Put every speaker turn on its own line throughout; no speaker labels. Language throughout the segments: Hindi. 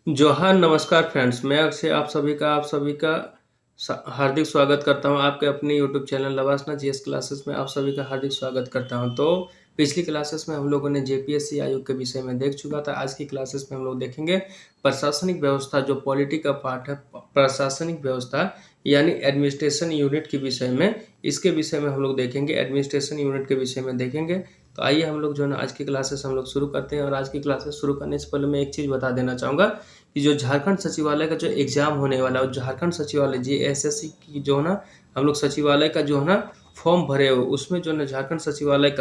जोहार, नमस्कार फ्रेंड्स। मैं अक्षय आप सभी का हार्दिक स्वागत करता हूं आपके अपने यूट्यूब चैनल लवासना जीएस क्लासेस में आप सभी का हार्दिक स्वागत करता हूं। तो पिछली क्लासेस में हम लोगों ने जेपीएससी आयोग के विषय में देख चुका था। आज की क्लासेस में हम लोग देखेंगे प्रशासनिक व्यवस्था, जो पॉलिटी का पार्ट है प्रशासनिक व्यवस्था यानी एडमिनिस्ट्रेशन यूनिट के विषय में, इसके विषय में हम लोग देखेंगे, एडमिनिस्ट्रेशन यूनिट के विषय में देखेंगे। तो आइए हम लोग जो है ना आज की क्लासेस हम लोग शुरू करते हैं। और आज की क्लासेस शुरू करने से पहले मैं एक चीज़ बता देना चाहूँगा कि जो झारखंड सचिवालय का जो एग्ज़ाम होने वाला है, और झारखंड सचिवालय जेएसएससी की जो है ना हम लोग सचिवालय का जो है ना फॉर्म भरे हो, उसमें जो है ना झारखंड सचिवालय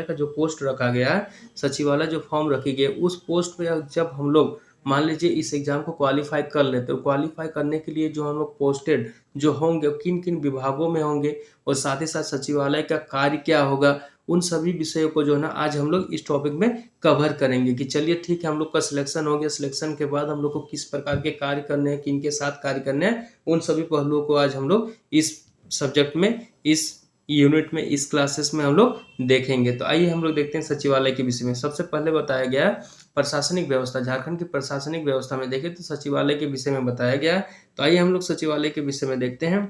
का जो पोस्ट रखा गया है, सचिवालय जो फॉर्म रखी गई है, उस पोस्ट पे जब हम लोग मान लीजिए इस एग्ज़ाम को क्वालिफाई कर लेते, तो क्वालिफाई करने के लिए जो हम लोग पोस्टेड जो होंगे किन किन विभागों में होंगे, और साथ ही साथ सचिवालय का कार्य क्या होगा, उन सभी विषयों को जो है ना आज हम लोग इस टॉपिक में कवर करेंगे। कि चलिए ठीक है, हम लोग का सिलेक्शन हो गया, सिलेक्शन के बाद हम लोग को किस प्रकार के कार्य करने हैं, किन के साथ कार्य करने हैं, उन सभी पहलुओं को आज हम लोग इस सब्जेक्ट में, इस यूनिट में, इस क्लासेस में हम लोग देखेंगे। तो आइए हम लोग देखते हैं सचिवालय के विषय में। सबसे पहले बताया गया है प्रशासनिक व्यवस्था। झारखंड की प्रशासनिक व्यवस्था में देखें तो सचिवालय के विषय में बताया गया है। तो आइए हम लोग सचिवालय के विषय में देखते हैं।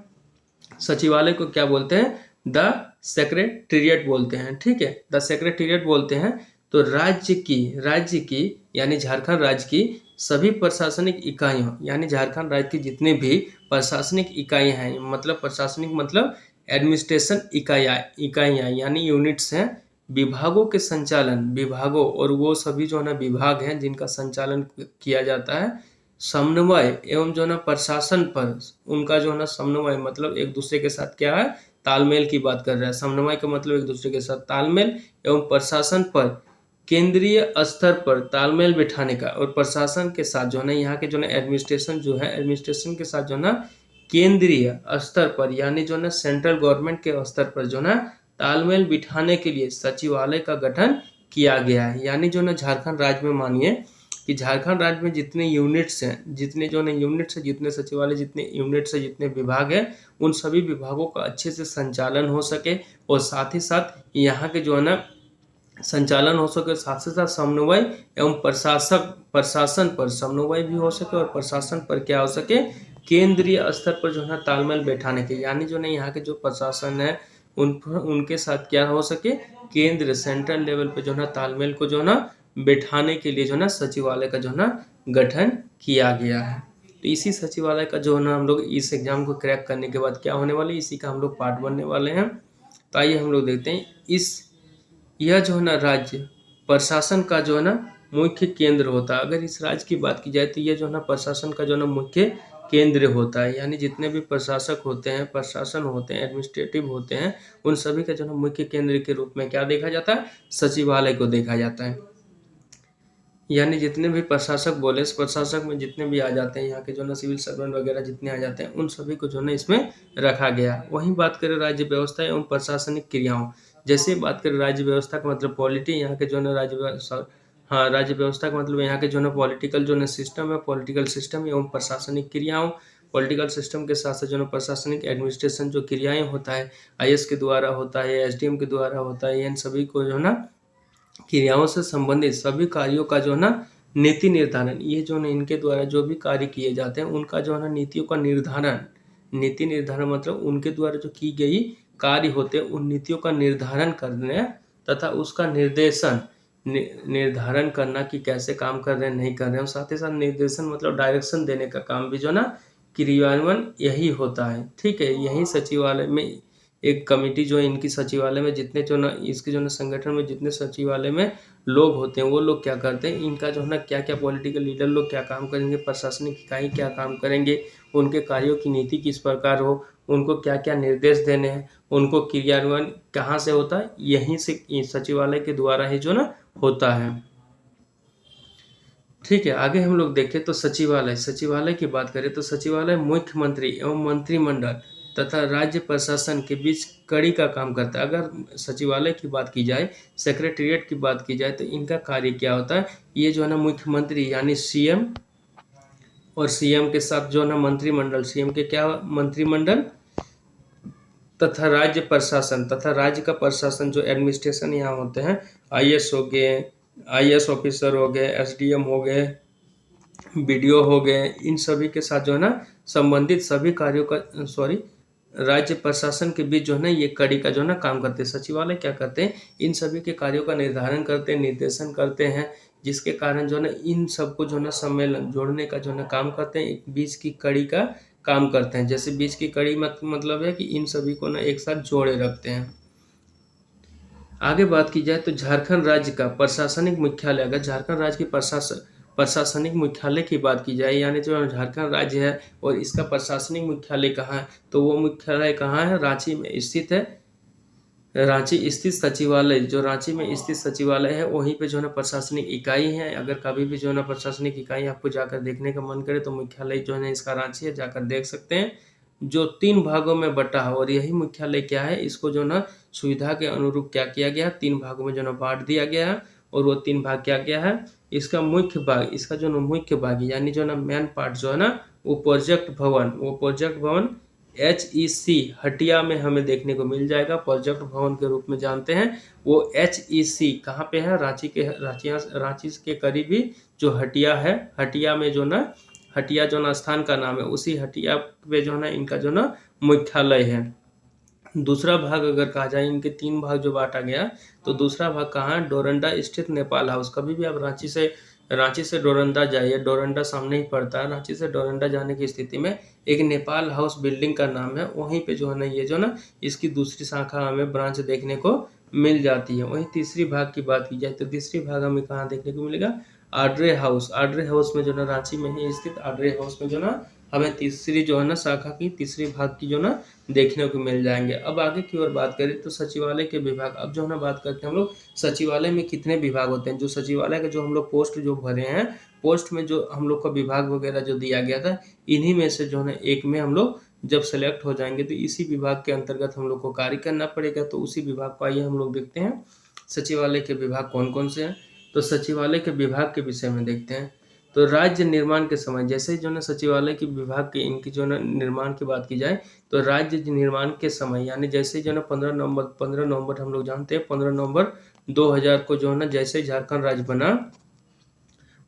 सचिवालय को क्या बोलते हैं? द सेक्रेटेरिएट बोलते हैं। ठीक है, द सेक्रेटेरिएट बोलते हैं। तो राज्य की यानी झारखंड राज्य की सभी प्रशासनिक इकाइयों, यानी झारखंड राज्य की जितने भी प्रशासनिक इकाइयां हैं, मतलब प्रशासनिक मतलब एडमिनिस्ट्रेशन इकाइयां यानी यूनिट्स हैं, विभागों के संचालन, विभागों और वो सभी जो है ना विभाग हैं जिनका संचालन किया जाता है, समन्वय एवं जो है ना प्रशासन पर उनका जो है ना समन्वय मतलब एक दूसरे के साथ क्या है, तालमेल की बात कर रहा है। समन्वय का मतलब एक दूसरे के साथ तालमेल, एवं प्रशासन पर केंद्रीय स्तर पर तालमेल बिठाने का, और प्रशासन के साथ जो है ना यहाँ के जो है एडमिनिस्ट्रेशन जो है, एडमिनिस्ट्रेशन के साथ जो है ना केंद्रीय स्तर पर यानी जो है ना सेंट्रल गवर्नमेंट के स्तर पर जो है ना तालमेल बिठाने के लिए सचिवालय का गठन किया गया है। यानी जो ना झारखंड राज्य में मानिए कि झारखंड राज्य में जितने यूनिट्स हैं, जितने जो है यूनिट्स हैं, जितने सचिवालय, जितने यूनिट्स हैं, जितने विभाग हैं, उन सभी विभागों का अच्छे से संचालन हो सके, और साथ ही साथ यहाँ के जो है ना संचालन हो सके, साथ ही साथ समन्वय एवं प्रशासन पर समन्वय भी हो सके, और प्रशासन पर क्या हो सके, केंद्रीय स्तर पर जो है ना तालमेल बैठाने के, यानी जो है यहाँ के जो प्रशासन है उनके साथ क्या हो सके, केंद्र सेंट्रल लेवल पे जो है ना तालमेल को जो है ना बैठाने के लिए जो है ना सचिवालय का जो है ना गठन किया गया है। तो इसी सचिवालय का जो है ना हम लोग इस एग्जाम को क्रैक करने के बाद क्या होने वाले, इसी का हम लोग पार्ट बनने वाले हैं। तो आइए हम लोग देखते हैं यह जो है ना राज्य प्रशासन का जो है ना मुख्य केंद्र होता है। अगर इस राज्य की बात की जाए तो यह जो है ना प्रशासन का जो है ना मुख्य केंद्र होता है, यानी जितने भी प्रशासक होते हैं, प्रशासन होते हैं, एडमिनिस्ट्रेटिव होते हैं, उन सभी का जो है ना मुख्य केंद्र के रूप में क्या देखा जाता है, सचिवालय को देखा जाता है। यानी जितने भी प्रशासक बोले, इस प्रशासक में जितने भी आ जाते हैं, यहाँ के जो ना सिविल सर्वेंट वगैरह जितने आ जाते हैं, उन सभी को जो है इसमें रखा गया। वहीं बात करें राज्य व्यवस्था एवं प्रशासनिक क्रियाओं, जैसे बात करें राज्य व्यवस्था का मतलब पॉलिटी, यहाँ के जो है राज्य व्यवस्था का मतलब यहाँ के जो है पॉलिटिकल जो है सिस्टम है, पॉलिटिकल सिस्टम एवं प्रशासनिक क्रियाओं, पॉलिटिकल सिस्टम के साथ साथ जो है प्रशासनिक एडमिनिस्ट्रेशन जो क्रियाएं होता है, आईएएस के द्वारा होता है, एसडीएम के द्वारा होता है, इन सभी को जो है ना क्रियाओं से संबंधित सभी कार्यों का जो है ना नीति निर्धारण, ये जो है इनके द्वारा जो भी कार्य किए जाते हैं उनका जो है ना नीतियों का निर्धारण, नीति निर्धारण मतलब उनके द्वारा जो की गई कार्य होते हैं उन नीतियों का निर्धारण करने तथा उसका निर्देशन निर्धारण करना कि कैसे काम कर रहे हैं, नहीं कर रहे हैं। साथ ही साथ निर्देशन मतलब डायरेक्शन देने का काम भी जो है ना क्रियान्वयन यही होता है। ठीक है, यही सचिवालय में एक कमेटी जो है इनकी सचिवालय में जितने जो ना इसके जो ना संगठन में जितने सचिवालय में लोग होते हैं, वो लोग क्या करते हैं, इनका जो है ना क्या क्या पॉलिटिकल लीडर लोग क्या काम करेंगे, प्रशासनिक इकाई क्या काम करेंगे, उनके कार्यों की नीति किस प्रकार हो, उनको क्या क्या निर्देश देने हैं, उनको क्रियान्वयन कहाँ से होता है, यहीं से सचिवालय के द्वारा ही जो ना होता है। ठीक है, आगे हम लोग देखें तो सचिवालय की बात करें तो सचिवालय मुख्यमंत्री एवं मंत्रिमंडल तथा राज्य प्रशासन के बीच कड़ी का काम करता है। अगर सचिवालय की बात की जाए, सेक्रेटेरिएट की बात की जाए, तो इनका कार्य क्या होता है, ये जो है ना मुख्यमंत्री यानी सीएम, और सीएम के साथ जो है ना मंत्रिमंडल, सीएम के क्या मंत्रिमंडल तथा राज्य प्रशासन तथा राज्य का प्रशासन जो एडमिनिस्ट्रेशन यहाँ होते हैं, आईएएस हो गए, आईएएस ऑफिसर हो गए, एसडीएम हो गए, बीडीओ हो गए, इन सभी के साथ जो है ना संबंधित सभी कार्यों का राज्य प्रशासन के बीच जो है ना ये कड़ी का जो है ना काम करते हैं। सचिवालय क्या करते हैं, इन सभी के कार्यों का निर्धारण करते हैं, निर्देशन करते हैं, जिसके कारण जो है ना इन सबको जो है ना सम्मेलन जोड़ने का जो है ना काम करते हैं, एक बीच की कड़ी का काम करते हैं। जैसे बीच की कड़ी मतलब है कि इन सभी को ना एक साथ जोड़े रखते हैं। आगे बात की जाए तो झारखंड राज्य का प्रशासनिक मुख्यालय, अगर झारखंड राज्य की प्रशासनिक मुख्यालय की बात की जाए, यानी जो झारखंड राज्य है और इसका प्रशासनिक मुख्यालय कहाँ है, तो वो मुख्यालय कहाँ है, रांची में स्थित है। रांची स्थित सचिवालय, जो रांची में स्थित सचिवालय है वहीं पे जो है ना प्रशासनिक इकाई है। अगर कभी भी जो है ना प्रशासनिक इकाई आपको जाकर देखने का मन करे तो मुख्यालय जो है ना इसका रांची है, जाकर देख सकते हैं। जो 3 भागों में बटा है और यही मुख्यालय क्या है, इसको जो ना सुविधा के अनुरूप क्या किया गया, 3 भागों में जो ना बांट दिया गया है। और वो 3 भाग क्या क्या है, इसका मुख्य भाग, इसका जो ना मुख्य भाग यानी जो ना मेन पार्ट जो है ना वो प्रोजेक्ट भवन HEC हटिया में हमें देखने को मिल जाएगा, प्रोजेक्ट भवन के रूप में जानते हैं। वो HEC कहाँ पे है, रांची के करीब ही जो हटिया है, हटिया में जो ना हटिया जो ना स्थान का नाम है, उसी हटिया पे जो ना इनका जो ना मुख्यालय है। दूसरा भाग अगर कहा जाए, इनके 3 भाग जो बांटा गया, तो दूसरा भाग कहाँ है, डोरंडा स्थित नेपाल हाउस। कभी भी आप रांची से डोरंडा जाइए, डोरंडा सामने ही पड़ता है, रांची से डोरंडा जाने की स्थिति में एक नेपाल हाउस बिल्डिंग का नाम है, वहीं पे जो है ना ये जो ना इसकी दूसरी शाखा हमें ब्रांच देखने को मिल जाती है। वहीं तीसरी भाग की बात की जाए तो तीसरी भाग हमें कहाँ देखने को मिलेगा, आड्रे हाउस में जो ना रांची में ही स्थित आड्रे हाउस में जो ना हमें तीसरी जो है ना शाखा की तीसरी भाग की जो ना देखने को मिल जाएंगे। अब आगे की ओर बात करें तो सचिवालय के विभाग, अब जो है ना बात करते हैं हम लोग सचिवालय में कितने विभाग होते हैं। जो सचिवालय का जो हम लोग पोस्ट जो भरे हैं, पोस्ट में जो हम लोग का विभाग वगैरह जो दिया गया था, इन्हीं में से जो है ना एक में हम लोग जब सेलेक्ट हो जाएंगे तो इसी विभाग के अंतर्गत हम लोग को कार्य करना पड़ेगा। तो उसी विभाग को आइए हम लोग देखते हैं सचिवालय के विभाग कौन कौन से हैं। तो सचिवालय के विभाग के विषय में देखते हैं। तो राज्य निर्माण के समय, जैसे जो ना सचिवालय की विभाग की इनकी जो ना निर्माण की बात की जाए, तो राज्य निर्माण के समय यानी जैसे जो ना 15 नवंबर हम लोग जानते हैं, 15 नवंबर 2000 को जो है ना जैसे झारखंड राज्य बना,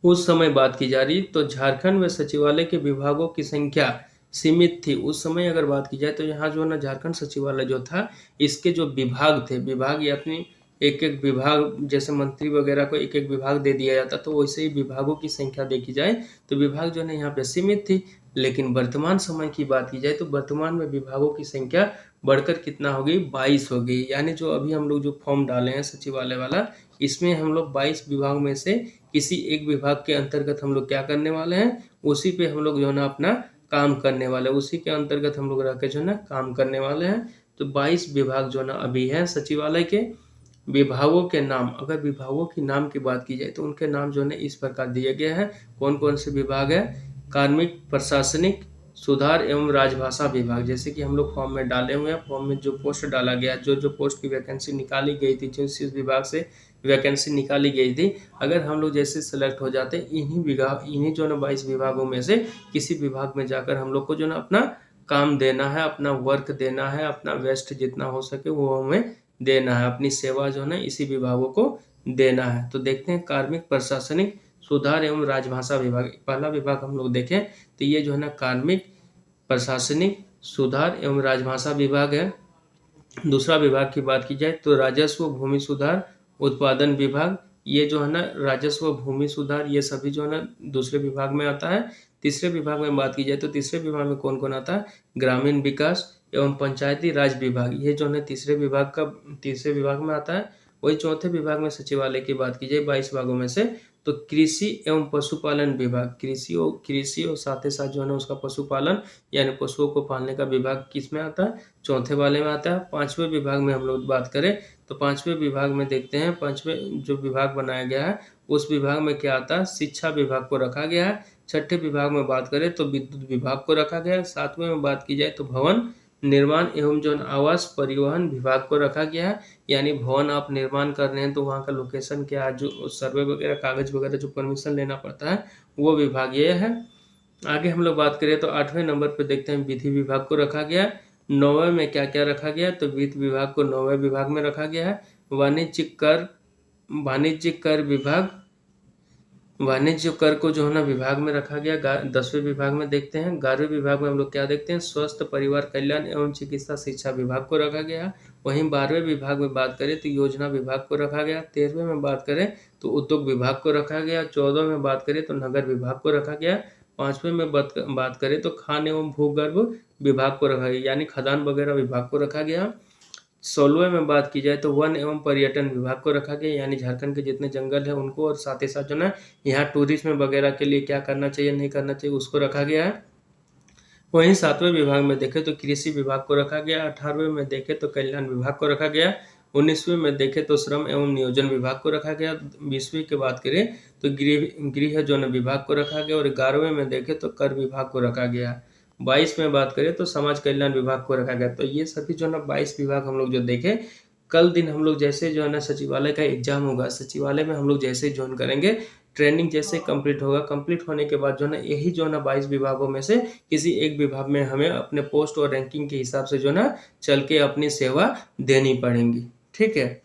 उस समय बात की जा रही, तो झारखंड में सचिवालय के विभागों की संख्या सीमित थी। उस समय अगर बात की जाए तो यहाँ जो है ना झारखंड सचिवालय जो था, इसके जो विभाग थे, विभाग या अपनी एक एक विभाग, जैसे मंत्री वगैरह को एक एक विभाग दे दिया जाता, तो वैसे ही विभागों की संख्या देखी जाए तो विभाग जो है यहाँ पे सीमित थी। लेकिन वर्तमान समय की बात की जाए तो वर्तमान में विभागों की संख्या बढ़कर कितना हो गई, 22 हो गई। यानी जो अभी हम लोग जो फॉर्म डाले हैं सचिवालय वाला, इसमें हम लोग 22 विभाग में से किसी एक विभाग के अंतर्गत हम लोग क्या करने वाले हैं, उसी पे हम लोग जो है ना अपना काम करने वाले, उसी के अंतर्गत हम लोग रह के जो है ना काम करने वाले हैं। तो 22 विभाग जो है ना अभी है सचिवालय के। विभागों के नाम, अगर विभागों की नाम की बात की जाए तो उनके नाम जो है इस प्रकार दिए गए हैं। कौन कौन से विभाग है, कार्मिक प्रशासनिक सुधार एवं राजभाषा विभाग, जैसे कि हम लोग फॉर्म में डाले हुए हैं, फॉर्म में जो पोस्ट डाला गया, जो पोस्ट की वैकेंसी निकाली गई थी, जो इस विभाग से वैकेंसी निकाली गई थी, अगर हम लोग जैसे सेलेक्ट हो जाते हैं इन्हीं जो ना 22 विभागों में से किसी विभाग में जाकर हम लोग को जो ना अपना काम देना है, अपना वर्क देना है, अपना बेस्ट जितना हो सके वो हमें देना है, अपनी सेवा जो है ना इसी विभागों को देना है। तो देखते हैं कार्मिक प्रशासनिक सुधार एवं राजभाषा विभाग, पहला विभाग हम लोग देखें तो ये जो है ना कार्मिक प्रशासनिक सुधार एवं राजभाषा विभाग है। दूसरा विभाग की बात की जाए तो राजस्व भूमि सुधार उत्पादन विभाग, ये जो है ना राजस्व भूमि सुधार ये सभी जो है ना दूसरे विभाग में आता है। तीसरे विभाग में बात की जाए तो तीसरे विभाग में कौन कौन आता है, ग्रामीण विकास एवं पंचायती राज विभाग, ये जो है तीसरे विभाग में आता है। वही चौथे विभाग में सचिवालय की बात की जाए 22 विभागों में से, तो कृषि एवं पशुपालन विभाग, कृषि और साथ ही साथ जो है ना उसका पशुपालन यानी पशुओं को पालने का विभाग किस में आता है, चौथे वाले में आता है। पांचवें विभाग में हम लोग बात करें तो पांचवें विभाग में देखते हैं, पांचवें जो विभाग बनाया गया है उस विभाग में क्या आता है, शिक्षा विभाग को रखा गया है। छठे विभाग में बात करें तो विद्युत विभाग को रखा गया है। सातवें में बात की जाए तो भवन निर्माण एवं जो आवास परिवहन विभाग को रखा गया है, यानी भवन आप निर्माण कर रहे हैं तो वहाँ का लोकेशन क्या है, जो सर्वे वगैरह कागज वगैरह जो परमिशन लेना पड़ता है वो विभाग ये है। आगे हम लोग बात करें तो 8वें नंबर पर देखते हैं विधि विभाग को रखा गया है। 9वें में क्या क्या रखा गया है, तो वित्त विभाग को 9वें विभाग में रखा गया है। वाणिज्यिक कर विभाग वाणिज्य कर को जो है ना विभाग में रखा गया 10वें विभाग में देखते हैं। 11वें विभाग में हम लोग क्या देखते हैं, स्वास्थ्य परिवार कल्याण एवं चिकित्सा शिक्षा विभाग को रखा गया। वहीं 12वें विभाग में बात करें तो योजना विभाग को रखा गया। 13वें में बात करें तो उद्योग विभाग को रखा गया। 14वें में बात करें तो नगर विभाग को रखा गया। 5वें में बात करें तो खान एवं भूगर्भ विभाग को रखा गया, यानी खदान वगैरह विभाग को रखा गया। 16वें में बात की जाए तो वन एवं पर्यटन विभाग को रखा गया, यानी झारखंड के जितने जंगल हैं उनको, और साथ ही साथ जो ना यहाँ टूरिज्म वगैरह के लिए क्या करना चाहिए नहीं करना चाहिए उसको रखा गया है। वहीं 7वें विभाग में देखें तो कृषि विभाग को रखा गया। 18वें में देखें तो कल्याण विभाग को रखा गया। 19वें में देखें तो श्रम एवं नियोजन विभाग को रखा गया। 20वीं की बात करें तो गृह जोन विभाग को रखा गया। और 11वें में देखें तो कर विभाग को रखा गया। 22 में बात करें तो समाज कल्याण विभाग को रखा गया। तो ये सभी जो ना 22 विभाग हम लोग जो देखें, कल दिन हम लोग जैसे जो है ना सचिवालय का एग्जाम होगा, सचिवालय में हम लोग जैसे ज्वाइन करेंगे, ट्रेनिंग जैसे कंप्लीट होगा, कंप्लीट होने के बाद जो ना यही जो ना 22 विभागों में से किसी एक विभाग में हमें अपने पोस्ट और रैंकिंग के हिसाब से जो ना चल के अपनी सेवा देनी पड़ेगी। ठीक है,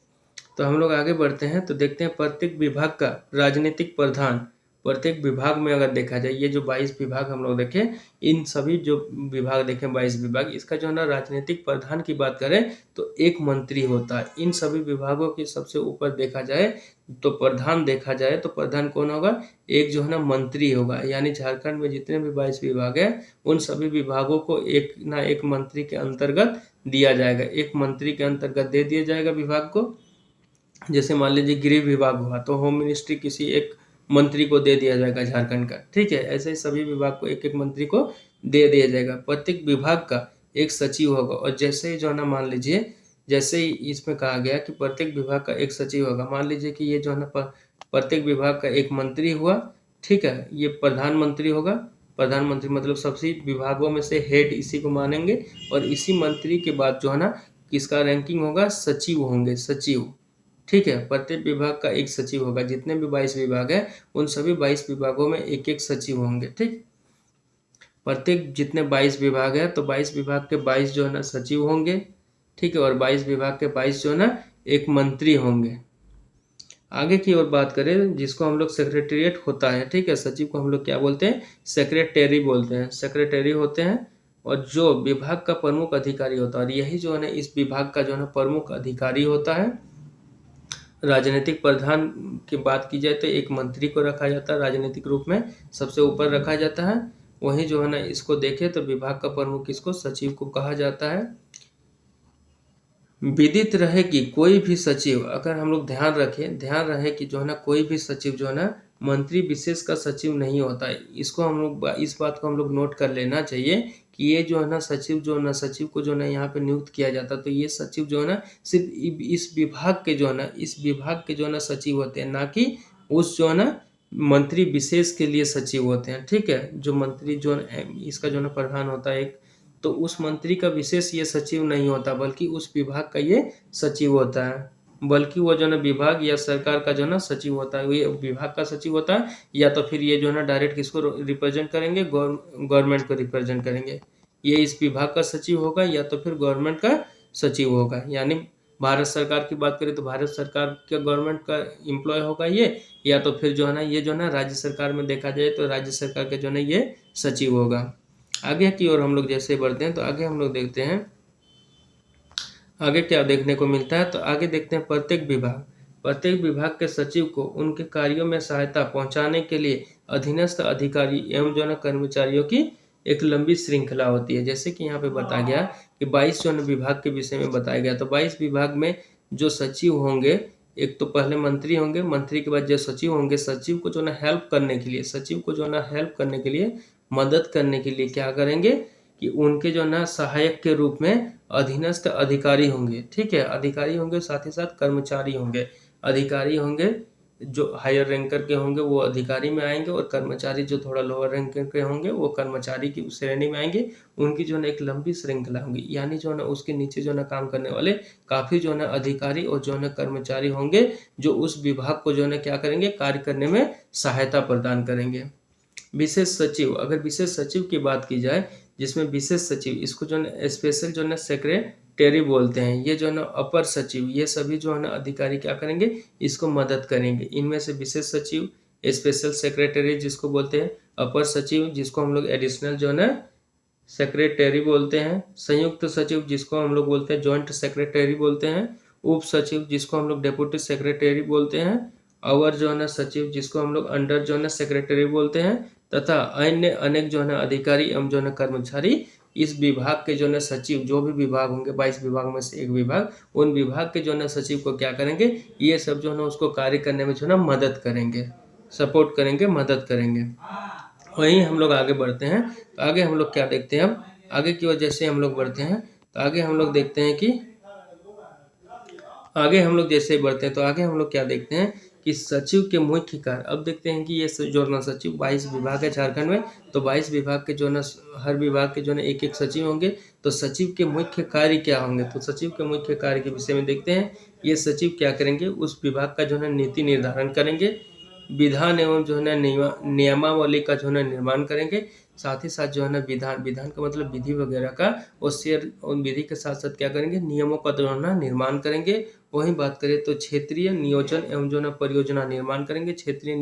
तो हम लोग आगे बढ़ते हैं तो देखते हैं प्रत्येक विभाग का राजनीतिक प्रधान। प्रत्येक विभाग में अगर देखा जाए, ये जो 22 विभाग हम लोग देखें, इन सभी जो विभाग देखें 22 विभाग, इसका जो है ना राजनीतिक प्रधान की बात करें तो एक मंत्री होता है। इन सभी विभागों के सबसे ऊपर देखा जाए तो प्रधान देखा जाए तो प्रधान कौन होगा, एक जो है ना मंत्री होगा। यानी झारखंड में जितने भी 22 विभाग है उन सभी विभागों को एक ना एक मंत्री के अंतर्गत दिया जाएगा, एक मंत्री के अंतर्गत दे दिया जाएगा विभाग को। जैसे मान लीजिए गृह विभाग हुआ तो होम मिनिस्ट्री किसी एक मंत्री को दे दिया जाएगा झारखंड का। ठीक है, ऐसे ही सभी विभाग को एक एक मंत्री को दे दिया जाएगा। प्रत्येक विभाग का एक सचिव होगा। और जैसे ही जो है ना मान लीजिए, जैसे ही इसमें कहा गया कि प्रत्येक विभाग का एक सचिव होगा, मान लीजिए कि ये जो है ना प्रत्येक विभाग का एक मंत्री हुआ। ठीक है, ये प्रधानमंत्री होगा। प्रधानमंत्री मतलब सभी विभागों में से हेड इसी को मानेंगे। और इसी मंत्री के बाद जो है ना किसका रैंकिंग होगा, सचिव होंगे, सचिव। ठीक है, प्रत्येक विभाग का एक सचिव होगा। जितने भी 22 विभाग हैं उन सभी 22 विभागों में एक एक सचिव होंगे। ठीक, प्रत्येक जितने 22 विभाग है तो 22 विभाग के 22 जो है ना सचिव होंगे। ठीक है, और 22 विभाग के 22 जो है ना एक मंत्री होंगे। आगे की ओर बात करें, जिसको हम लोग सेक्रेटेरिएट होता है। ठीक है, सचिव को हम लोग क्या बोलते हैं, सेक्रेटरी बोलते हैं, सेक्रेटरी होते हैं। और जो विभाग का प्रमुख अधिकारी होता है, और यही जो है ना इस विभाग का जो है ना प्रमुख अधिकारी होता है। राजनीतिक प्रधान की बात की जाए तो एक मंत्री को रखा जाता है, राजनीतिक रूप में सबसे ऊपर रखा जाता है। वहीं जो है ना इसको देखें तो विभाग का प्रमुख इसको सचिव को कहा जाता है। विदित रहे कि कोई भी सचिव, अगर हम लोग ध्यान रहे कि जो है ना कोई भी सचिव जो है ना मंत्री विशेष का सचिव नहीं होता है। इसको हम लोग, इस बात को हम लोग नोट कर लेना चाहिए कि ये जो है ना सचिव जो है ना, सचिव को जो है ना यहाँ पे नियुक्त किया जाता है, तो ये सचिव जो है ना सिर्फ इस विभाग के जो है ना, इस विभाग के जो है ना सचिव होते हैं, ना कि उस जो है ना मंत्री विशेष के लिए सचिव होते हैं। ठीक है, जो मंत्री जो इसका जो है ना प्रधान होता है एक, तो उस मंत्री का विशेष ये सचिव नहीं होता, बल्कि उस विभाग का ये सचिव होता है। बल्कि वो जो है ना विभाग या सरकार का जो है ना सचिव होता है, ये विभाग का सचिव होता है। या तो फिर ये जो है ना डायरेक्ट किसको रिप्रेजेंट करेंगे, गवर्नमेंट को रिप्रेजेंट करेंगे। ये इस विभाग का सचिव होगा या तो फिर गवर्नमेंट का सचिव होगा। यानी भारत सरकार की बात करें तो भारत सरकार का गवर्नमेंट का एम्प्लॉय होगा ये, या तो फिर जो है ना ये जो है ना राज्य सरकार में देखा जाए तो राज्य सरकार के जो है ना ये सचिव होगा। आगे की ओर हम लोग जैसे बढ़ते हैं तो आगे हम लोग देखते हैं आगे क्या देखने को मिलता है। तो आगे देखते हैं प्रत्येक विभाग के सचिव को उनके कार्यों में सहायता पहुंचाने के लिए अधीनस्थ अधिकारी एवं जो है ना कर्मचारियों की एक लंबी श्रृंखला होती है। जैसे कि यहाँ पे बताया गया कि 22 जो है ना विभाग के विषय में बताया गया, तो 22 विभाग में जो सचिव होंगे, एक तो पहले मंत्री होंगे, मंत्री के बाद जो सचिव होंगे, सचिव को जो है ना हेल्प करने के लिए, सचिव को जो है ना हेल्प करने के लिए, मदद करने के लिए क्या करेंगे कि उनके जो ना सहायक के रूप में अधीनस्थ अधिकारी होंगे। ठीक है, अधिकारी होंगे, साथ ही साथ कर्मचारी होंगे। अधिकारी होंगे जो हायर रैंकर के होंगे वो अधिकारी में आएंगे, और कर्मचारी जो थोड़ा लोअर रैंकर के होंगे वो कर्मचारी की श्रेणी में आएंगे। उनकी जो है ना एक लंबी श्रृंखला होंगी, यानी जो है ना उसके नीचे जो है ना काम करने वाले काफ़ी जो है ना अधिकारी और जो है ना कर्मचारी होंगे, जो उस विभाग को जो है ना क्या करेंगे, कार्य करने में सहायता प्रदान करेंगे। विशेष सचिव, अगर विशेष सचिव की बात की जाए, जिसमें विशेष सचिव, इसको जो है स्पेशल जो है ना सेक्रेटरी बोलते हैं। ये जो है ना अपर सचिव, ये सभी जो है ना अधिकारी क्या करेंगे, इसको मदद करेंगे। इनमें से विशेष सचिव, स्पेशल सेक्रेटरी जिसको बोलते हैं, अपर सचिव जिसको हम लोग एडिशनल जो है ना सेक्रेटरी बोलते हैं, संयुक्त सचिव जिसको हम लोग बोलते हैं जॉइंट सेक्रेटरी बोलते हैं, उप सचिव जिसको हम लोग डेप्यूटी सेक्रेटरी बोलते हैं, अवर जो है ना सचिव जिसको हम लोग अंडर जो है ना सेक्रेटरी बोलते हैं, तथा अन्य अनेक जो है ना अधिकारी एवं जो है ना कर्मचारी इस विभाग के जो है ना सचिव, जो भी विभाग होंगे 22 विभाग में से एक विभाग, उन विभाग के जो है ना सचिव को क्या करेंगे, ये सब जो है ना उसको कार्य करने में जो है ना मदद करेंगे, सपोर्ट करेंगे, मदद करेंगे। वहीं हम लोग आगे बढ़ते हैं तो आगे हम लोग क्या देखते हैं, अब आगे की ओर जैसे हम लोग बढ़ते हैं तो आगे हम लोग देखते हैं कि आगे हम लोग जैसे बढ़ते हैं तो आगे हम लोग क्या देखते हैं कि सचिव के मुख्य कार्य। अब देखते हैं कि ये जो ना सचिव 22 विभाग है झारखंड में, तो 22 विभाग के जो ना हर विभाग के जो ना एक एक सचिव होंगे, तो सचिव के मुख्य कार्य क्या होंगे, तो सचिव के मुख्य कार्य के विषय में देखते हैं। ये सचिव क्या करेंगे, उस विभाग का जो है नीति निर्धारण करेंगे, विधान एवं जो है ना नियमावली का जो है ना निर्माण करेंगे, साथ ही साथ जो है ना विधान का मतलब विधि वगैरह का, और शेयर और विधि के साथ साथ क्या करेंगे, नियमों का जो है ना निर्माण करेंगे। वहीं बात करें तो क्षेत्रीय नियोजन एवं जो है ना परियोजना निर्माण करेंगे। क्षेत्रीय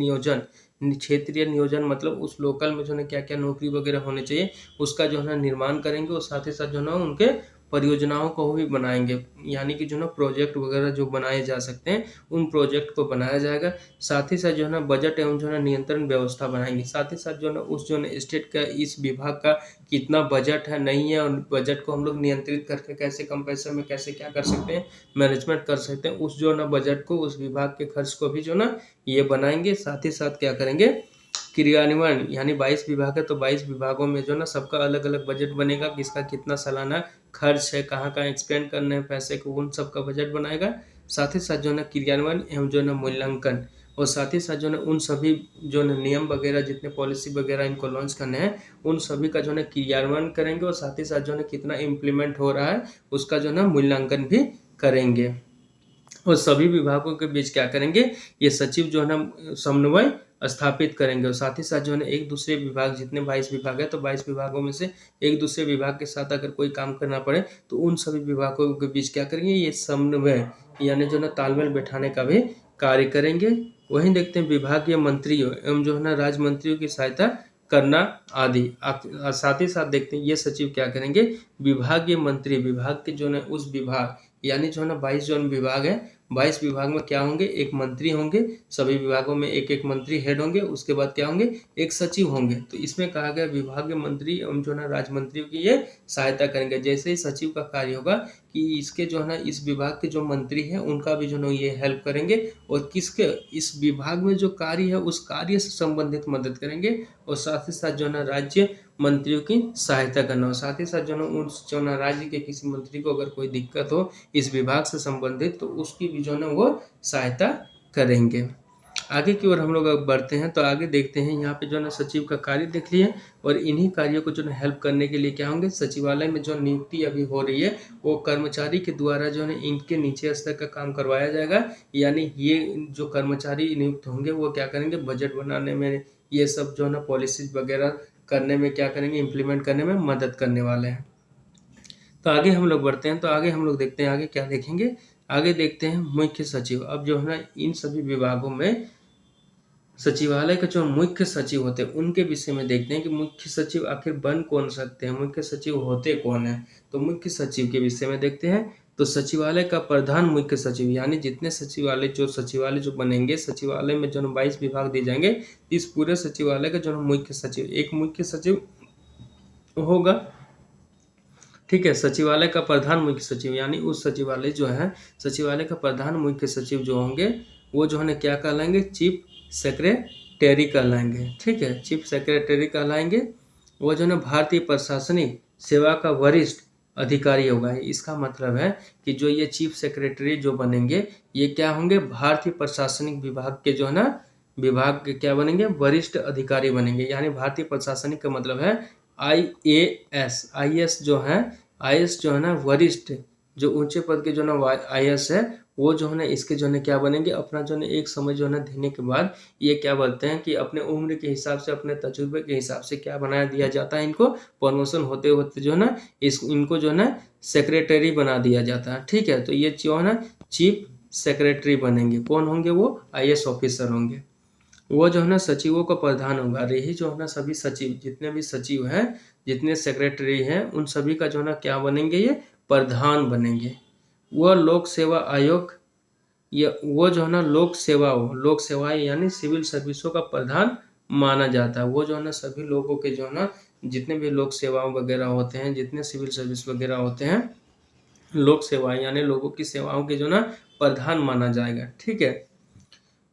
नियोजन मतलब उस लोकल में जो है ना क्या क्या नौकरी वगैरह होने चाहिए उसका जो है ना निर्माण करेंगे, और साथ ही साथ जो है ना उनके परियोजनाओं को भी बनाएंगे, यानी कि जो है ना प्रोजेक्ट वगैरह जो बनाए जा सकते हैं उन प्रोजेक्ट को बनाया जाएगा। साथ ही साथ जो है ना बजट एवं जो है ना नियंत्रण व्यवस्था बनाएंगे। साथ ही साथ जो है ना उस जो है स्टेट का इस विभाग का कितना बजट है नहीं है, और बजट को हम लोग नियंत्रित करके कैसे कम पैसे में कैसे क्या कर सकते हैं, मैनेजमेंट कर सकते हैं, उस जो है ना बजट को, उस विभाग के खर्च को भी जो ना ये बनाएंगे। साथ ही साथ क्या करेंगे, क्रियान्वयन, यानी 22 विभाग है तो 22 विभागों में जो ना सबका अलग अलग बजट बनेगा, किसका कितना सालाना खर्च है, कहाँ कहाँ एक्सपेंड करने हैं पैसे को, उन सब का बजट बनाएगा। साथ ही साथ जो है ना क्रियान्वयन एवं जो है ना मूल्यांकन, और साथ ही साथ जो है उन सभी जो है नियम वगैरह जितने पॉलिसी वगैरह इनको लॉन्च करने हैं उन सभी का जो है क्रियान्वयन करेंगे, और साथ ही साथ जो है कितना इम्प्लीमेंट हो रहा है उसका जो है ना मूल्यांकन भी करेंगे। और सभी विभागों के बीच क्या करेंगे, ये सचिव जो है ना समन्वय स्थापित करेंगे, और साथ ही साथ जो है ना एक दूसरे विभाग, जितने 22 विभाग है तो 22 विभागों में से एक दूसरे विभाग के साथ अगर कोई काम करना पड़े तो उन सभी विभागों के बीच क्या करेंगे, ये समन्वय यानी जो है ना तालमेल बैठाने का भी कार्य करेंगे। वहीं देखते हैं विभागीय मंत्रियों एवं जो है ना राज्य मंत्रियों की सहायता करना आदि। साथ ही साथ देखते हैं ये सचिव क्या करेंगे, विभागीय मंत्री, विभाग के जो है उस विभाग यानी जो है ना 22 जो विभाग है, 22 विभाग में क्या होंगे, एक मंत्री होंगे, सभी विभागों में एक एक मंत्री हेड होंगे, उसके बाद क्या होंगे, एक सचिव होंगे। तो इसमें कहा गया विभागीय मंत्री एवं जो है ना राज्य मंत्रियों की ये सहायता करेंगे। जैसे ही सचिव का कार्य होगा कि इसके जो है ना इस विभाग के जो मंत्री हैं उनका भी जो है ये हेल्प करेंगे, और किसके, इस विभाग में जो कार्य है उस कार्य से संबंधित मदद करेंगे, और साथ ही साथ जो है ना राज्य मंत्रियों की सहायता करना, और साथ ही साथ जो है उस जो है राज्य के किसी मंत्री को अगर कोई दिक्कत हो इस विभाग से संबंधित तो उसकी भी जो है वो सहायता करेंगे। आगे की ओर हम लोग अब बढ़ते हैं तो आगे देखते हैं यहाँ पे जो है ना सचिव का कार्य देख लिए, और इन्हीं कार्यों को जो है हेल्प करने के लिए क्या होंगे, सचिवालय में जो नियुक्ति अभी हो रही है वो कर्मचारी के द्वारा जो है इनके नीचे स्तर का काम करवाया जाएगा। यानी ये जो कर्मचारी नियुक्त होंगे वो क्या करेंगे, बजट बनाने में, ये सब जो है ना पॉलिसीज वगैरह करने में क्या करेंगे, इम्प्लीमेंट करने में मदद करने वाले हैं। तो आगे हम लोग बढ़ते हैं तो आगे हम लोग देखते हैं आगे क्या देखेंगे, आगे देखते हैं मुख्य सचिव। अब जो है ना इन सभी विभागों में सचिवालय के जो मुख्य सचिव होते हैं उनके विषय में देखते हैं कि मुख्य सचिव आखिर बन कौन सकते हैं, मुख्य सचिव होते कौन है। तो मुख्य सचिव के विषय में देखते हैं तो सचिवालय का प्रधान मुख्य सचिव, यानी जितने सचिवालय जो बनेंगे, सचिवालय में जो 22 विभाग दिए जाएंगे, इस पूरे सचिवालय का जो मुख्य सचिव, एक मुख्य सचिव होगा, ठीक है। सचिवालय का प्रधान मुख्य सचिव यानी उस सचिवालय जो है, सचिवालय का प्रधान मुख्य सचिव जो होंगे वो जो है ना क्या कहलाएंगे, चीफ सेक्रेटरी कहलाएंगे, ठीक है, चीफ सेक्रेटरी कहलाएंगे। वो जो है ना भारतीय प्रशासनिक सेवा का वरिष्ठ अधिकारी होगा। इसका मतलब है कि जो ये चीफ सेक्रेटरी जो बनेंगे ये क्या होंगे, भारतीय प्रशासनिक विभाग के जो है ना विभाग के क्या बनेंगे, वरिष्ठ अधिकारी बनेंगे। यानी भारतीय प्रशासनिक का मतलब है IAS, IAS जो है, IAS जो है ना वरिष्ठ, जो ऊंचे पद के जो ना IAS है वो जो है ना इसके जो है क्या बनेंगे, अपना जो है एक समय जो है ना देने के बाद ये क्या बोलते हैं कि अपने उम्र के हिसाब से, अपने तजुर्बे के हिसाब से क्या बनाया दिया जाता है, इनको प्रमोशन होते होते जो है ना इनको जो है ना सेक्रेटरी बना दिया जाता है, ठीक है। तो ये जो है ना चीफ सेक्रेटरी बनेंगे, कौन होंगे, वो IAS ऑफिसर होंगे। वो जो है ना सचिवों का प्रधान होगा। और यही जो है ना सभी सचिव, जितने भी सचिव हैं, जितने सेक्रेटरी हैं, उन सभी का जो है ना क्या बनेंगे, ये प्रधान बनेंगे। वह लोक सेवा आयोग, या वो जो है ना लोक सेवाएं यानी सिविल सर्विसों का प्रधान माना जाता है। वो जो है ना सभी लोगों के जो है ना जितने भी लोक सेवाओं वगैरह होते हैं, जितने सिविल सर्विस वगैरह होते हैं, लोक सेवाएं यानी लोगों की सेवाओं के जो ना प्रधान माना जाएगा। ठीक है,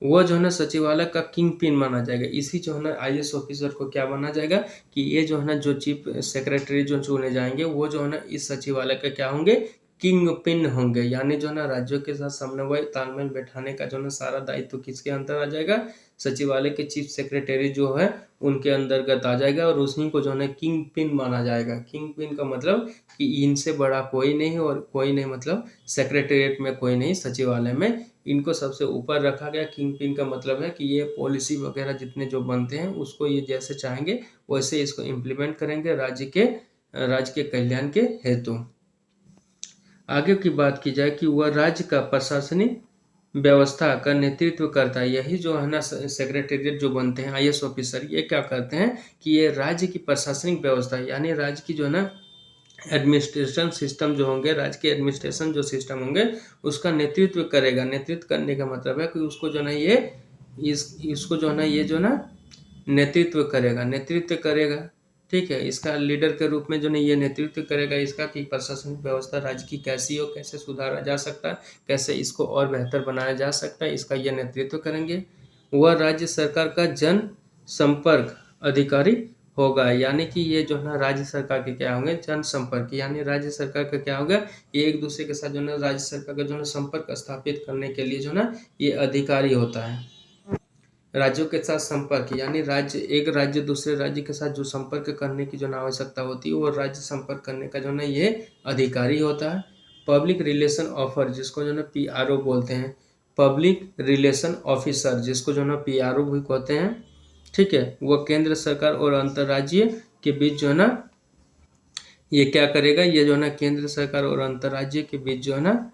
वो जो है ना सचिवालय का किंग पिन माना जाएगा। इसी जो है ना आईएएस ऑफिसर को क्या माना जाएगा कि ये जो है ना जो चीफ सेक्रेटरी जो चुने जाएंगे, वो जो है ना इस सचिवालय का क्या होंगे, किंग पिन होंगे। यानी जो है ना राज्यों के साथ समन्वय तालमेल बैठाने का जो है ना सारा दायित्व किसके अंदर आ जाएगा, सचिवालय के चीफ सेक्रेटरी जो है उनके अंतर्गत आ जाएगा। और उसी को जो है ना किंग पिन माना जाएगा। किंग पिन का मतलब कि इनसे बड़ा कोई नहीं, और कोई नहीं मतलब सेक्रेटेरिएट में कोई नहीं, सचिवालय में इनको सबसे ऊपर रखा गया। किंग पिन का मतलब है कि ये पॉलिसी वगैरह जितने जो बनते हैं उसको ये जैसे चाहेंगे वैसे इसको इम्प्लीमेंट करेंगे राज्य के कल्याण के हेतु। आगे की बात की जाए कि वह राज्य का प्रशासनिक व्यवस्था का नेतृत्व करता है। यही जो है ना सेक्रेटेरिएट जो बनते हैं आईएएस ऑफिसर, ये क्या करते हैं कि ये राज्य की प्रशासनिक व्यवस्था यानी राज्य की जो है ना एडमिनिस्ट्रेशन सिस्टम जो होंगे, राज्य के एडमिनिस्ट्रेशन जो सिस्टम होंगे उसका नेतृत्व करेगा। नेतृत्व करने का मतलब है कि उसको जो है ये इसको जो है ना ये जो ना नेतृत्व करेगा। ठीक है, इसका लीडर के रूप में जो नहीं ये नेतृत्व करेगा इसका कि प्रशासनिक व्यवस्था राज्य की कैसी हो, कैसे सुधारा जा सकता है, कैसे इसको और बेहतर बनाया जा सकता है, इसका ये नेतृत्व करेंगे। वह राज्य सरकार का जन संपर्क अधिकारी होगा। यानी कि ये जो है ना राज्य सरकार के क्या होंगे, जनसंपर्क। यानी राज्य सरकार का क्या होगा, ये एक दूसरे के साथ जो है ना राज्य सरकार का जो है संपर्क स्थापित करने के लिए जो है ना ये अधिकारी होता है। राज्यों के साथ संपर्क यानी एक राज्य दूसरे राज्य के साथ जो संपर्क करने की जो ना आवश्यकता होती है वो राज्य संपर्क करने का जो ना ये अधिकारी होता है। पब्लिक रिलेशन ऑफर जिसको जो ना पीआरओ बोलते हैं, पब्लिक रिलेशन ऑफिसर जिसको जो ना पीआरओ भी कहते हैं। ठीक है, वो केंद्र सरकार और अंतर्राज्यीय के बीच जो है ना ये क्या करेगा, ये जो है ना केंद्र सरकार और अंतर्राज्यीय के बीच जो है ना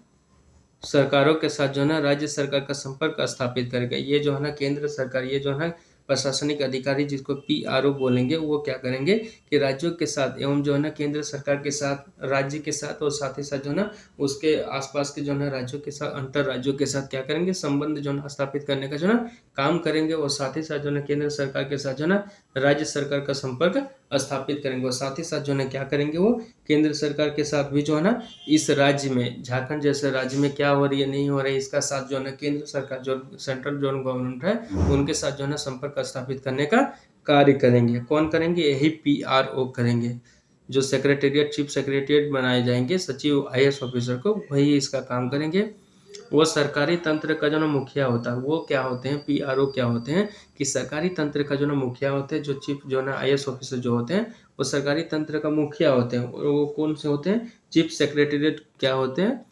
सरकारों के साथ जो है ना राज्य सरकार का संपर्क स्थापित करेगा। ये जो है ना केंद्र सरकार, ये जो है प्रशासनिक अधिकारी जिसको पीआरओ बोलेंगे, वो क्या करेंगे कि राज्यों के साथ एवं जो है ना केंद्र सरकार के साथ, राज्य के साथ और साथ ही साथ जो है ना उसके आसपास के जो है राज्यों के साथ, अंतर राज्यों के साथ क्या करेंगे, संबंध जो है स्थापित करने का जो है काम करेंगे। और साथ ही साथ जो है केंद्र सरकार के साथ जो है राज्य सरकार का संपर्क स्थापित करेंगे। और साथ ही साथ जो है क्या करेंगे, वो केंद्र सरकार के साथ भी जो है ना इस राज्य में, झारखंड जैसे राज्य में क्या हो रही है नहीं हो रही है इसका साथ जो है ना केंद्र सरकार जो सेंट्रल जो गवर्नमेंट है उनके साथ जो है ना संपर्क स्थापित करने का कार्य करेंगे। कौन करेंगे, यही पीआरओ करेंगे। जो सेक्रेटेरिएट, चीफ सेक्रेटेरिएट बनाए जाएंगे सचिव आईएएस ऑफिसर को, वही इसका काम करेंगे। वो सरकारी तंत्र का जो ना मुखिया होता है, वो क्या होते हैं, पीआरओ क्या होते हैं कि सरकारी तंत्र का जो ना मुखिया होते हैं। जो चीफ जो ना आईएएस ऑफिसर जो होते हैं वो सरकारी तंत्र का मुखिया होते हैं। और वो कौन से होते हैं, चीफ सेक्रेटेरिएट क्या होते हैं,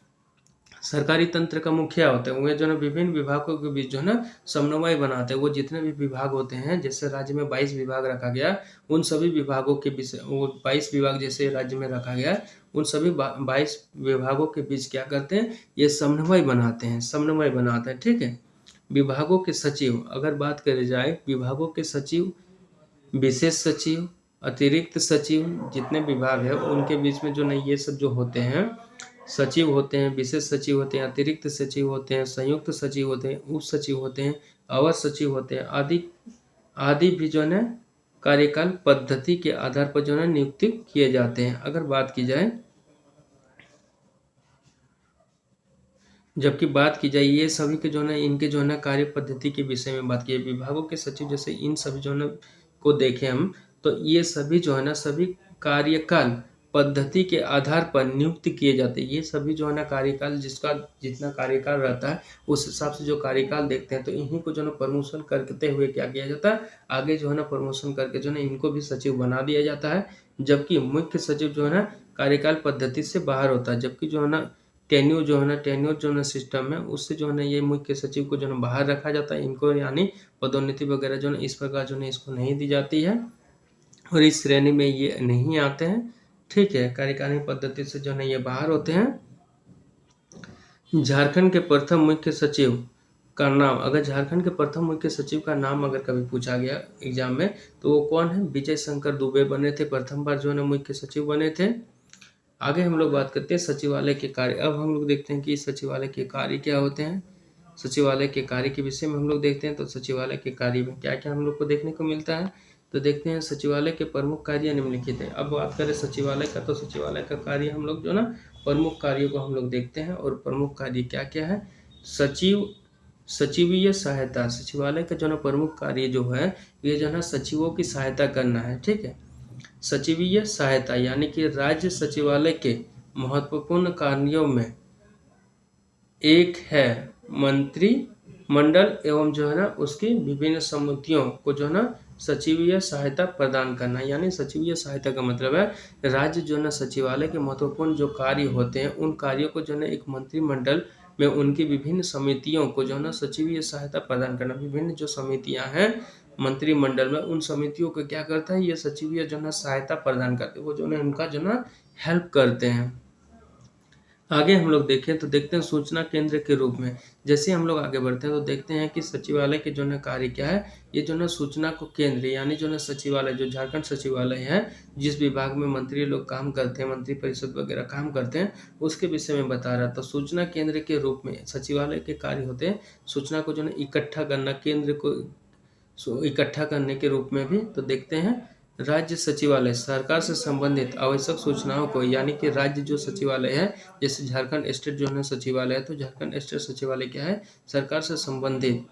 सरकारी तंत्र का मुखिया होते हैं। वे जो ना विभिन्न विभागों के बीच जो ना समन्वय बनाते हैं। वो जितने भी विभाग होते हैं, जैसे राज्य में 22 विभाग रखा गया, उन सभी विभागों के बीच, वो 22 विभाग जैसे राज्य में रखा गया, उन सभी 22 विभागों के बीच क्या करते हैं, ये समन्वय बनाते हैं। ठीक है, विभागों के सचिव, अगर बात करी जाए विभागों के सचिव, विशेष सचिव, अतिरिक्त सचिव, जितने विभाग है उनके बीच में जो नहीं ये सब जो होते हैं, सचिव होते हैं, विशेष सचिव होते हैं, अतिरिक्त सचिव होते हैं, संयुक्त सचिव होते हैं, उप सचिव होते हैं, अवर सचिव होते हैं, आदि भी जो है कार्यकाल पद्धति के आधार पर जो है नियुक्ति किए जाते हैं। अगर बात की जाए, जबकि बात की जाए ये सभी के जो है इनके जो है कार्य पद्धति के विषय में बात की, विभागों के सचिव जैसे इन सभी जो है को देखें हम, तो ये सभी जो है ना सभी कार्यकाल पद्धति के आधार पर नियुक्त किए जाते हैं। ये सभी जो है ना कार्यकाल, जिसका जितना कार्यकाल रहता है उस हिसाब से जो कार्यकाल देखते हैं, तो इन्हीं को जो है प्रमोशन करते हुए क्या किया जाता है, आगे जो है ना प्रमोशन करके जो है इनको भी सचिव बना दिया जाता है। जबकि मुख्य सचिव जो है ना कार्यकाल पद्धति से बाहर होता है। जबकि जो है ना टेन्योर जो है ना सिस्टम में, उससे जो है ना ये मुख्य सचिव को जो है बाहर रखा जाता है। इनको यानी पदोन्नति वगैरह जो है इस प्रकार जो है इसको नहीं दी जाती है, और इस श्रेणी में ये नहीं आते हैं। ठीक है, कार्यकारिणी पद्धति से जो है ये बाहर होते हैं। झारखंड के प्रथम मुख्य सचिव का नाम, अगर झारखंड के प्रथम मुख्य सचिव का नाम अगर कभी पूछा गया एग्जाम में तो वो कौन है? विजय शंकर दुबे बने थे, प्रथम बार जो है ना मुख्य सचिव बने थे। आगे हम लोग बात करते हैं सचिवालय के कार्य। अब हम लोग देखते हैं कि सचिवालय के कार्य क्या होते हैं। सचिवालय के कार्य के विषय में हम लोग देखते हैं। तो सचिवालय के कार्य में क्या क्या हम लोग को देखने को मिलता है, तो देखते हैं सचिवालय के प्रमुख कार्य निम्नलिखित है। अब बात करें सचिवालय का, तो सचिवालय का कार्य हम लोग जो ना प्रमुख कार्यों को हम लोग देखते हैं। और प्रमुख कार्य क्या क्या है? सचिवीय सहायता, सचिवालय का जो ना प्रमुख कार्य जो है ये जो है सचिवों की सहायता करना है। ठीक है, सचिवीय सहायता यानी कि राज्य सचिवालय के महत्वपूर्ण कार्यों में एक है मंत्री मंडल एवं जो है ना उसकी विभिन्न समितियों को जो है ना सचिवीय सहायता प्रदान करना। यानी सचिवीय सहायता का मतलब है राज्य जो है ना सचिवालय के महत्वपूर्ण जो कार्य होते हैं उन कार्यों को जो है ना एक मंत्रिमंडल में उनकी विभिन्न समितियों को जो है ना सचिवीय सहायता प्रदान करना। विभिन्न जो समितियां हैं मंत्रिमंडल में उन समितियों को क्या करता है, ये सचिवीय जो है ना सहायता प्रदान करते हैं, वो जो है उनका जो है ना हेल्प करते हैं। आगे हम लोग देखें तो देखते हैं सूचना केंद्र के रूप में। जैसे हम लोग आगे बढ़ते हैं तो देखते हैं कि सचिवालय के जो है कार्य क्या है, ये जो है सूचना को केंद्र यानी जो है सचिवालय, जो झारखंड सचिवालय है जिस विभाग में मंत्री लोग काम करते हैं, मंत्री परिषद वगैरह काम करते हैं, उसके विषय में बता रहा था। सूचना केंद्र के रूप में सचिवालय के कार्य होते हैं सूचना को जो है इकट्ठा करना, केंद्र को इकट्ठा करने के रूप में भी। तो देखते हैं राज्य सचिवालय सरकार से संबंधित आवश्यक सूचनाओं को, यानी कि राज्य जो सचिवालय है, जैसे झारखंड स्टेट जो है सचिवालय है, तो झारखंड स्टेट सचिवालय क्या है, सरकार से संबंधित,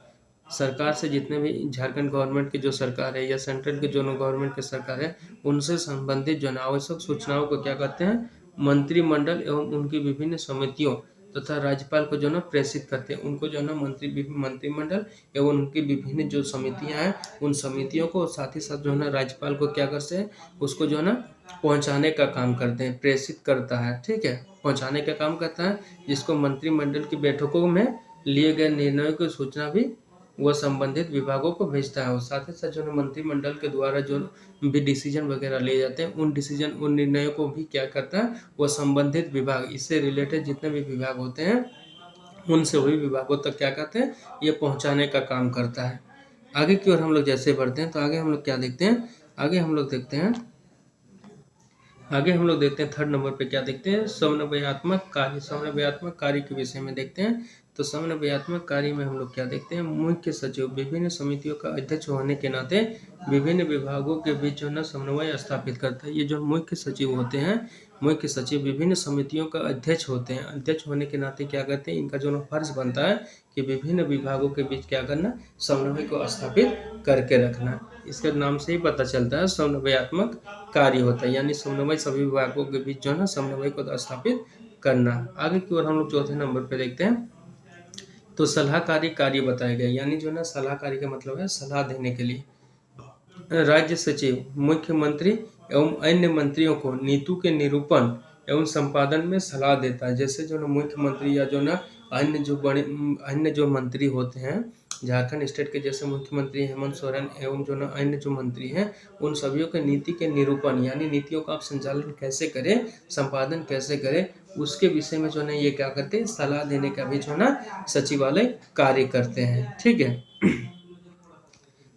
सरकार से जितने भी झारखंड गवर्नमेंट की जो सरकार है या सेंट्रल के जो गवर्नमेंट की सरकार है उनसे संबंधित जो आवश्यक सूचनाओं को क्या कहते हैं, मंत्रिमंडल एवं उनकी विभिन्न समितियों तथा राज्यपाल को जो ना प्रेषित करते हैं। उनको जो ना मंत्रिमंडल एवं उनकी विभिन्न जो समितियां हैं उन समितियों को, साथ ही साथ जो है ना राज्यपाल को क्या करते हैं, उसको जो है ना पहुंचाने का काम करते हैं, प्रेषित करता है। ठीक है, पहुंचाने का काम करता है, जिसको मंत्रिमंडल की बैठकों में लिए गए निर्णयों की सूचना भी वह संबंधित विभागों को भेजता है। और साथ ही साथ जो मंत्रिमंडल के द्वारा जो भी डिसीजन वगैरह लिए जाते हैं उन निर्णयों को भी क्या करता है, वह संबंधित विभाग, इससे रिलेटेड जितने भी विभाग होते हैं उन सभी विभागों तक क्या कहते हैं, ये पहुंचाने का काम करता है। आगे की ओर हम लोग जैसे बढ़ते हैं तो आगे हम लोग क्या देखते हैं, आगे हम लोग देखते हैं थर्ड नंबर पे क्या देखते हैं, समन्वयात्मक कार्य। समन्वयात्मक कार्य के विषय में देखते हैं। तो समन्वयात्मक कार्य में हम लोग क्या देखते हैं, मुख्य सचिव विभिन्न समितियों का अध्यक्ष होने के नाते विभिन्न विभागों के बीच जो है समन्वय स्थापित करता है। ये जो मुख्य सचिव होते हैं, मुख्य सचिव विभिन्न समितियों का अध्यक्ष होते हैं। अध्यक्ष होने के नाते क्या करते हैं, इनका जो फर्ज बनता है कि विभिन्न विभागों के बीच क्या करना, समन्वय को स्थापित करके रखना। इसके नाम से ही पता चलता है समन्वयात्मक कार्य होता है, यानी समन्वय सभी विभागों के बीच जो है ना समन्वय को स्थापित करना। आगे की ओर हम लोग चौथे नंबर पे देखते हैं तो सलाहकारी कार्य बताया गया, यानी जो है ना सलाहकारी का मतलब है सलाह देने के लिए। राज्य सचिव मुख्यमंत्री एवं अन्य मंत्रियों को नीतियों के निरूपण एवं संपादन में सलाह देता है। जैसे जो ना मुख्यमंत्री या जो ना अन्य जो मंत्री होते हैं झारखंड स्टेट के, जैसे मुख्यमंत्री हेमंत सोरेन एवं जो ना अन्य जो मंत्री हैं उन सभी के नीति के निरूपण, यानी नीतियों का आप संचालन कैसे करें, संपादन कैसे करें, उसके विषय में जो है ये क्या करते हैं, सलाह देने का भी जो है ना सचिवालय कार्य करते हैं। ठीक है,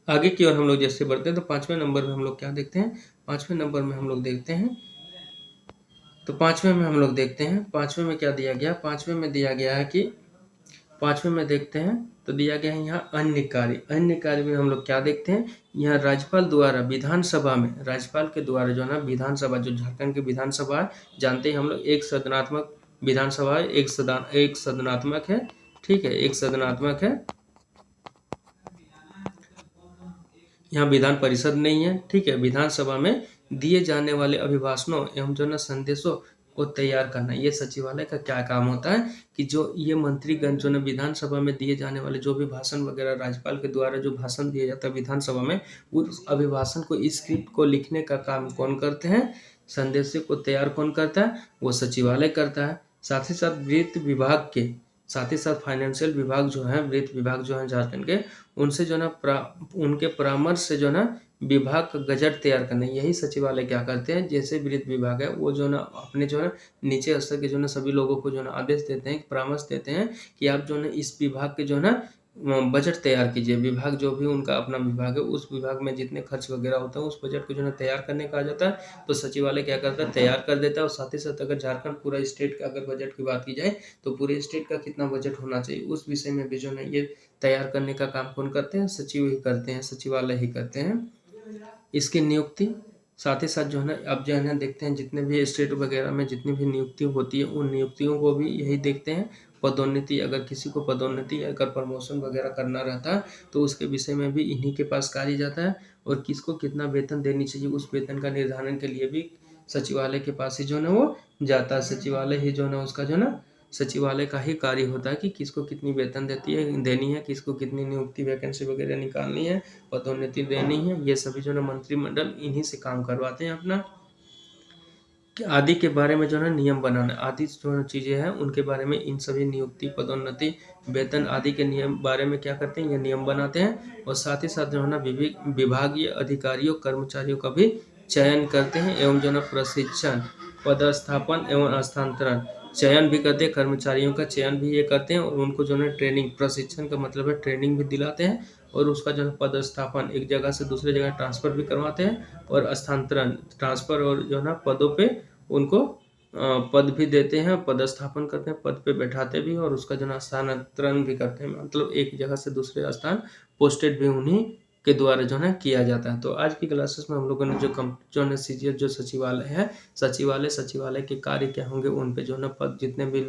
आगे की ओर हम लोग जैसे बढ़ते हैं तो पांचवें नंबर में हम लोग क्या देखते हैं, पांचवें नंबर में हम लोग देखते हैं तो पांचवें में हम लोग देखते हैं, पांचवें में क्या दिया गया, पांचवें में दिया गया है कि पांचवें में देखते हैं तो दिया गया है यहाँ अन्य कार्य। अन्य कार्य में हम लोग क्या देखते हैं, यहाँ राज्यपाल द्वारा विधानसभा में, राज्यपाल के द्वारा जो है ना विधानसभा, जो झारखंड की विधानसभा है, जानते हैं हम लोग एक सदनात्मक विधानसभा है, एक सदनात्मक है। ठीक है, एक सदनात्मक है, यहाँ विधान परिषद नहीं है। ठीक है, विधानसभा में दिए जाने वाले अभिभाषणों एवं जो ना संदेशों को तैयार करना, ये सचिवालय का क्या काम होता है कि जो ये मंत्रीगण जो ना विधानसभा में दिए जाने वाले जो भी भाषण वगैरह, राज्यपाल के द्वारा जो भाषण दिया जाता है विधानसभा में, उस अभिभाषण को, स्क्रिप्ट को लिखने का काम कौन करते हैं, संदेश को तैयार कौन करता है, वो सचिवालय करता है। साथ ही साथ वित्त विभाग के, साथ ही साथ फाइनेंशियल विभाग जो है, वित्त विभाग जो है झारखंड के, उनसे जो ना उनके परामर्श से जो ना विभाग का गजट तैयार करना, यही सचिवालय क्या करते हैं। जैसे वित्त विभाग है वो जो ना अपने जो है नीचे स्तर के जो ना सभी लोगों को जो ना आदेश देते हैं, परामर्श देते हैं कि आप जो ना इस विभाग के जो ना बजट तैयार कीजिए। विभाग जो भी उनका अपना विभाग है, उस विभाग में जितने खर्च वगैरह होता है, उस बजट को जो है तैयार करने कहा जाता है। तो सचिवालय क्या करता है, तैयार कर देता है। और साथ ही साथ अगर झारखंड पूरा स्टेट का अगर बजट की बात की जाए, तो पूरे स्टेट का कितना बजट होना चाहिए, उस विषय में भी जो है ये तैयार करने का काम कौन करते हैं, सचिव ही करते हैं, सचिवालय ही करते हैं। इसकी नियुक्ति साथ ही साथ जो है ना, अब जो है ना देखते हैं जितने भी स्टेट वगैरह में जितनी भी नियुक्ति होती है, उन नियुक्तियों को भी यही देखते हैं। पदोन्नति, अगर किसी को पदोन्नति अगर प्रमोशन वगैरह करना रहता है, तो उसके विषय में भी इन्हीं के पास कार्य जाता है। और किसको कितना वेतन देनी चाहिए, उस वेतन का निर्धारण के लिए भी सचिवालय के पास ही जो है ना वो जाता है। सचिवालय ही जो है ना उसका जो है ना, सचिवालय का ही कार्य होता है कि किसको कितनी वेतन देनी है, किसको कितनी नियुक्ति वैकेंसी वगैरह निकालनी है, पदोन्नति देनी है। ये सभी जो है मंत्रिमंडल इन्हीं से काम करवाते हैं अपना। आदि के बारे में जो है नियम बनाना, आदि जो चीज़ें हैं उनके बारे में, इन सभी नियुक्ति, पदोन्नति, वेतन आदि के नियम बारे में क्या करते हैं, ये नियम बनाते हैं। और साथ ही साथ जो है ना विभागीय अधिकारियों कर्मचारियों का भी चयन करते हैं, एवं जो है प्रशिक्षण, पदस्थापन एवं स्थानांतरण, चयन भी करते हैं। कर्मचारियों का चयन भी ये करते हैं, और उनको जो है ट्रेनिंग, प्रशिक्षण का मतलब है ट्रेनिंग भी दिलाते हैं। और उसका जो है पदस्थापन, एक जगह से दूसरी जगह ट्रांसफ़र भी करवाते हैं। और स्थानांतरण, ट्रांसफ़र और जो है ना पदों पे उनको पद भी देते हैं, पदस्थापन करते हैं, पद पे बैठाते भी, और उसका जो है स्थानांतरण भी करते हैं, मतलब एक जगह से दूसरे स्थान पोस्टेड भी उन्हीं के द्वारा जो है किया जाता है। तो आज की क्लासेस में हम लोगों ने जो है सीजीएल जो सचिवालय है, सचिवालय के कार्य क्या होंगे, उन पे जो है पद, जितने भी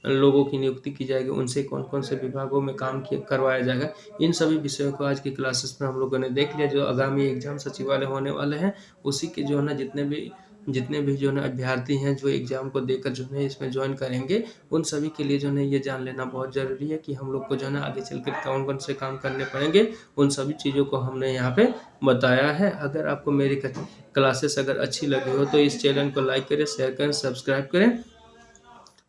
लोगों की नियुक्ति की जाएगी, उनसे कौन कौन से विभागों में काम करवाया जाएगा, इन सभी विषयों को आज की क्लासेस में हम लोगों ने देख लिया। जो आगामी एग्जाम सचिवालय होने वाले हैं, उसी के जो है ना जितने भी जो है अभ्यर्थी हैं, जो एग्ज़ाम को देकर जो है इसमें ज्वाइन करेंगे, उन सभी के लिए जो है ये जान लेना बहुत ज़रूरी है कि हम लोग को जो है ना आगे चल कर कौन-कौन से काम करने पड़ेंगे। उन सभी चीज़ों को हमने यहाँ पे बताया है। अगर आपको मेरी क्लासेस अगर अच्छी लगी हो, तो इस चैनल को लाइक करें, शेयर करें, सब्सक्राइब करें।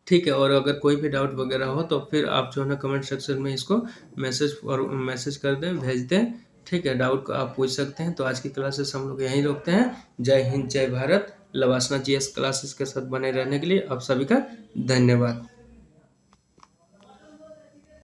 ठीक है, और अगर कोई भी डाउट वगैरह हो, तो फिर आप जो है ना कमेंट सेक्शन में इसको मैसेज कर दें, भेज दें। ठीक है, डाउट को आप पूछ सकते हैं। तो आज की क्लासेस हम लोग यहीं रोकते हैं। जय हिंद, जय भारत। लवासना जीएस क्लासेस के साथ बने रहने के लिए आप सभी का धन्यवाद।